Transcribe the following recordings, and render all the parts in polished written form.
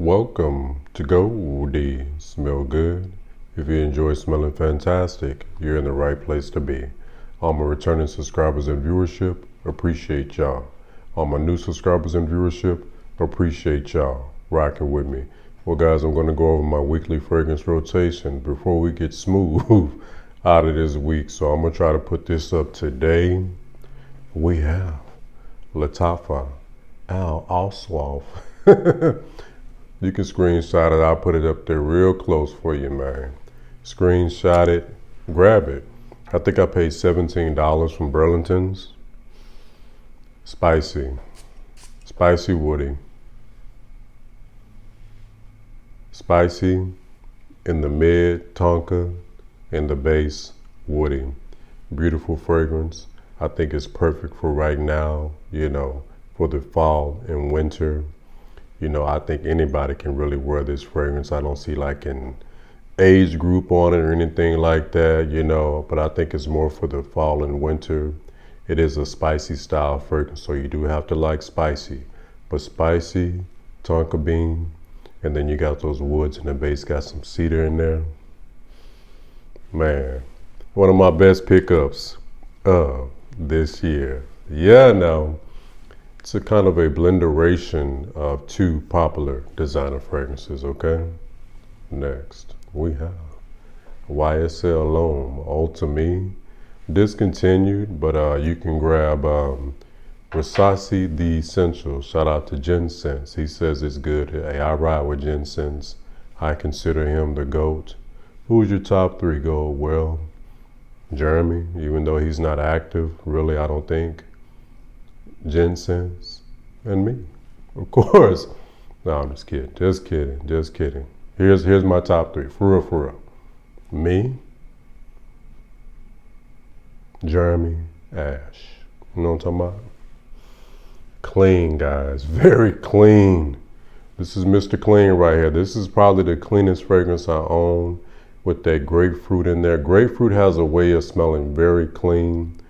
Welcome to Goldie Smell Good. If you enjoy smelling fantastic, you're in the right place to be. All my returning subscribers and viewership, appreciate y'all. All my new subscribers and viewership, appreciate y'all rocking with me. Well guys, I'm going to go over my weekly fragrance rotation before we get smooth out of this week. So I'm going to try to put this up today. We have Lattafa Al Aswaf. You can screenshot it. I'll put it up there real close for you, man. Screenshot it, grab it. I think I paid $17 from Burlington's. Spicy woody. Spicy in the mid, tonka, in the base, woody. Beautiful fragrance. I think it's perfect for right now, for the fall and winter. I think anybody can really wear this fragrance. I don't see like an age group on it or anything like that, but I think it's more for the fall and winter. It is a spicy style fragrance, so you do have to like spicy. But spicy, tonka bean, and then you got those woods in the base, got some cedar in there. Man, one of my best pickups of this year. Yeah, no. It's a kind of a blenderation of two popular designer fragrances, okay? Next, we have YSL L'Homme Ultime, discontinued, but you can grab Rasasi the Essential. Shout out to Jensense. He says it's good. Hey, I ride with Jensense. I consider him the GOAT. Who's your top three gold? Well, Jeremy, even though he's not active, really, I don't think. Jensense, and me, of course. No, I'm just kidding. Here's my top three, for real. Me, Jeremy, Ash. You know what I'm talking about? Clean, guys, very clean. This is Mr. Clean right here. This is probably the cleanest fragrance I own with that grapefruit in there. Grapefruit has a way of smelling very clean.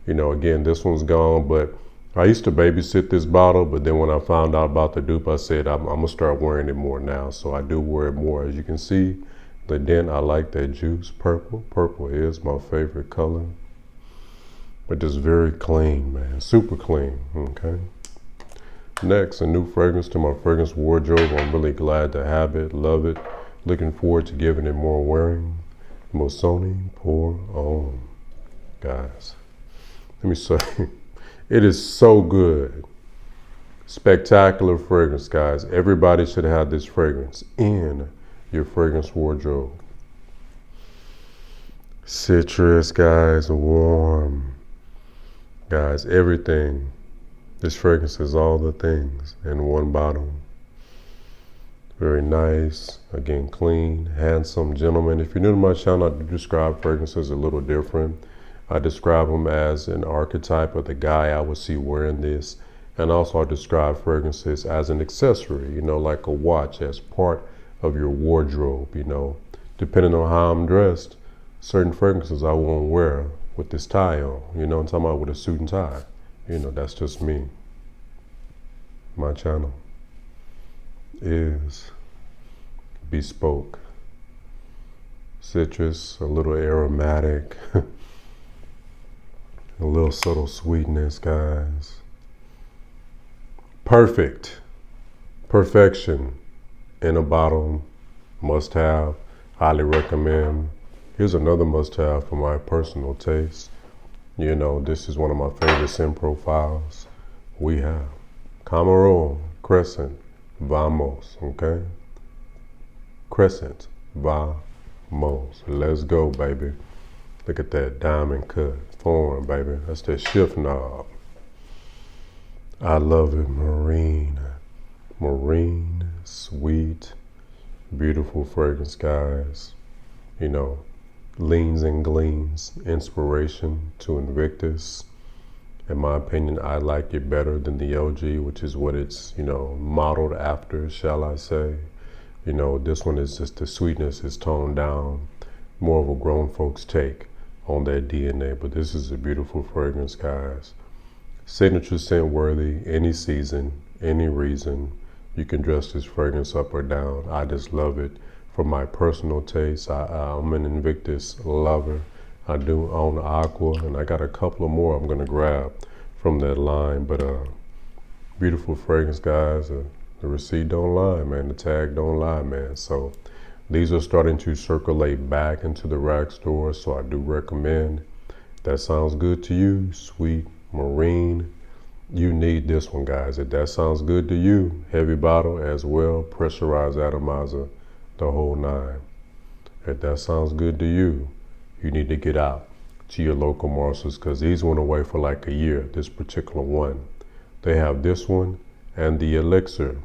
Again, this one's gone, but I used to babysit this bottle, but then when I found out about the dupe, I said, I'm going to start wearing it more now. So I do wear it more. As you can see, the dent, I like that juice. Purple. Purple is my favorite color. But just very clean, man. Super clean, okay? Next, a new fragrance to my fragrance wardrobe. I'm really glad to have it. Love it. Looking forward to giving it more wearing. Missoni Pour Homme. Guys, let me show you. It is so good. Spectacular fragrance, guys. Everybody should have this fragrance in your fragrance wardrobe. Citrus, guys, warm. Guys, everything. This fragrance is all the things in one bottle. Very nice. Again, clean, handsome gentleman. If you're new to my channel, I do describe fragrances a little different. I describe them as an archetype of the guy I would see wearing this. And also I describe fragrances as an accessory, like a watch, as part of your wardrobe, Depending on how I'm dressed, certain fragrances I won't wear with this tie on, I'm talking about with a suit and tie. That's just me. My channel is bespoke. Citrus, a little aromatic. A little subtle sweetness, guys. Perfection in a bottle. Must have. Highly recommend. Here's another must have for my personal taste. This is one of my favorite scent profiles. We have Camarón Crescent Vamos, okay? Crescent Vamos. Let's go, baby. Look at that diamond cut form, baby. That's that shift knob. I love it. Marine, sweet, beautiful fragrance, guys. Leans and gleams, inspiration to Invictus. In my opinion, I like it better than the OG, which is what it's, modeled after, shall I say. This one is just the sweetness is toned down, more of a grown folks take on that DNA, but this is a beautiful fragrance, guys. Signature scent worthy, any season, any reason. You can dress this fragrance up or down. I just love it. For my personal taste, I'm an Invictus lover. I do own Aqua, and I got a couple of more I'm gonna grab from that line. But beautiful fragrance, guys. The receipt don't lie, man. The tag don't lie, man. So these are starting to circulate back into the rack stores, so I do recommend. That sounds good to you, Sweet Marine. You need this one, guys. If that sounds good to you, heavy bottle as well, pressurized atomizer, the whole nine. If that sounds good to you, you need to get out to your local Marshalls, because these went away for like a year, this particular one. They have this one and the Elixir,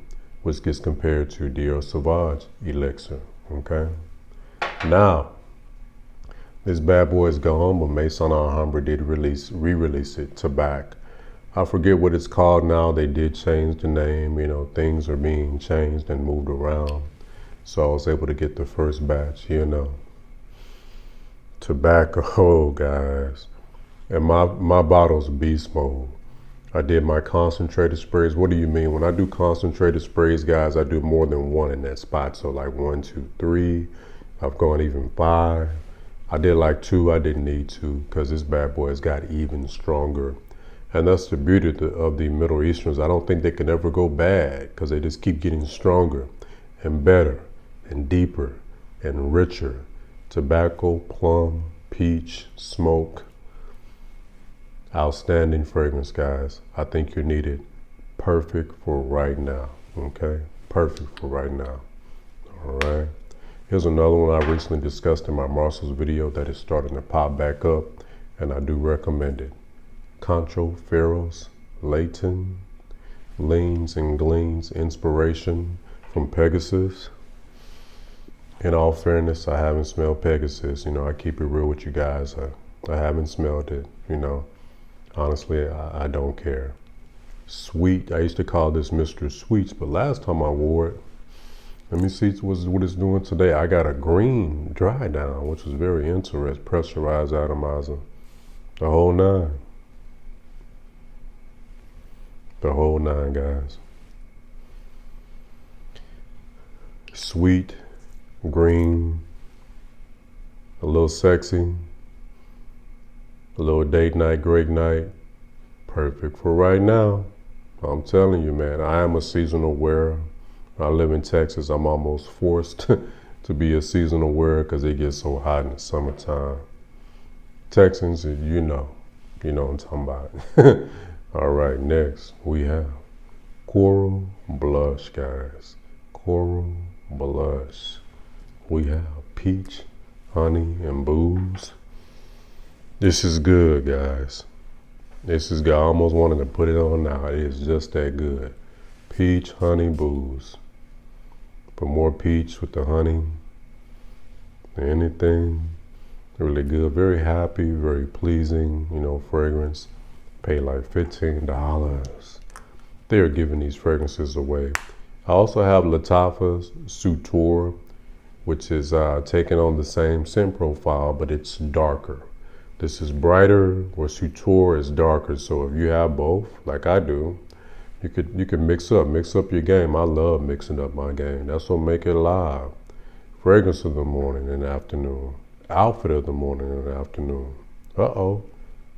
which gets compared to Dior Sauvage Elixir, okay? Now, this bad boy is gone, but Maison Alhambra did re-release it to back. I forget what it's called now. They did change the name. You know, things are being changed and moved around. So I was able to get the first batch, you know. Tobacco, guys. And my bottle's beast mode. I did my concentrated sprays. What do you mean? When I do concentrated sprays, guys, I do more than one in that spot. So like 1, 2, 3. I've gone even 5. I did like 2. I didn't need to, because this bad boy has got even stronger. And that's the beauty of the Middle Easterns. I don't think they can ever go bad, because they just keep getting stronger and better and deeper and richer. Tobacco, plum, peach, smoke. Outstanding fragrance, guys. I think you're needed. Perfect for right now, okay? Perfect for right now, all right? Here's another one I recently discussed in my Marshalls video that is starting to pop back up, and I do recommend it. Concho Ferros Layton Leans and Gleans Inspiration from Pegasus. In all fairness, I haven't smelled Pegasus. You know, I keep it real with you guys. I haven't smelled it, you know. Honestly, I don't care. Sweet, I used to call this Mr. Sweets, but last time I wore it, let me see what it's doing today. I got a green dry down, which was very interesting. Pressurized atomizer, the whole nine. The whole nine, guys. Sweet, green, a little sexy, a little date night, great night. Perfect for right now. I'm telling you, man, I am a seasonal wearer. I live in Texas. I'm almost forced to be a seasonal wearer because it gets so hot in the summertime. Texans, you know what I'm talking about. All right, next we have Coral Blush, guys. Coral Blush. We have peach, honey, and booze. This is good, guys. This is good. I almost wanted to put it on now. It is just that good. Peach, honey, booze. Put more peach with the honey. Anything. Really good. Very happy, very pleasing, fragrance. Paid like $15. They're giving these fragrances away. I also have Lattafa's Suture, which is taking on the same scent profile, but it's darker. This is brighter, where Suture is darker. So if you have both, like I do, you could mix up your game. I love mixing up my game. That's what make it live. Fragrance of the morning and afternoon. Outfit of the morning and afternoon.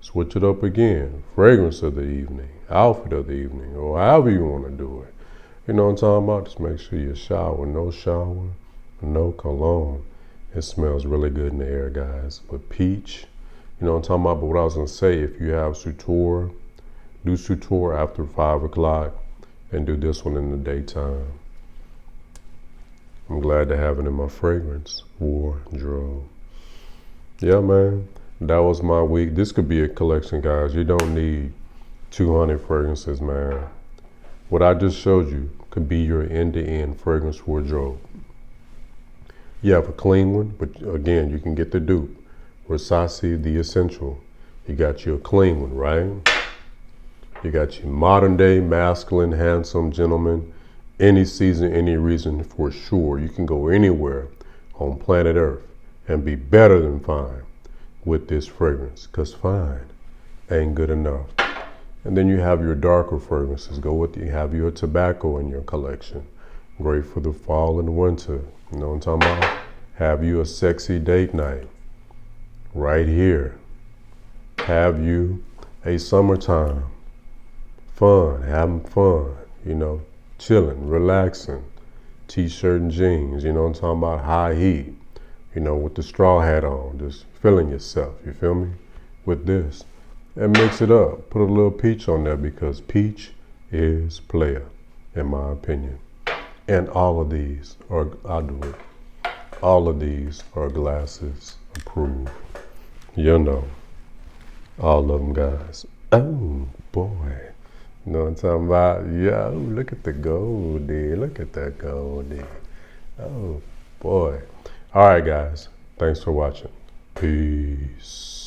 Switch it up again. Fragrance of the evening. Outfit of the evening. Or however you want to do it. You know what I'm talking about? Just make sure you shower. No shower, no cologne. It smells really good in the air, guys. But peach, you know what I'm talking about? But what I was going to say, if you have Suture, do Suture after 5 o'clock and do this one in the daytime. I'm glad to have it in my fragrance wardrobe. Yeah, man. That was my week. This could be a collection, guys. You don't need 200 fragrances, man. What I just showed you could be your end-to-end fragrance wardrobe. You have a clean one, but again, you can get the dupe. Versace, the Essential. You got your clean one, right? You got your modern day, masculine, handsome gentleman. Any season, any reason, for sure. You can go anywhere on planet Earth and be better than fine with this fragrance, because fine ain't good enough. And then you have your darker fragrances. You have your tobacco in your collection. Great for the fall and winter. You know what I'm talking about? Have you a sexy date night right here. Have you a summertime fun, having fun, chilling, relaxing, t-shirt and jeans, you know what I'm talking about, high heat, with the straw hat on, just feeling yourself, you feel me, with this. And mix it up, put a little peach on there because peach is player, in my opinion. And all of these all of these are glasses approved. All of them guys. Oh boy. You know what I'm talking about? Yo, look at the goldie. Look at that goldie. Oh boy. All right, guys. Thanks for watching. Peace.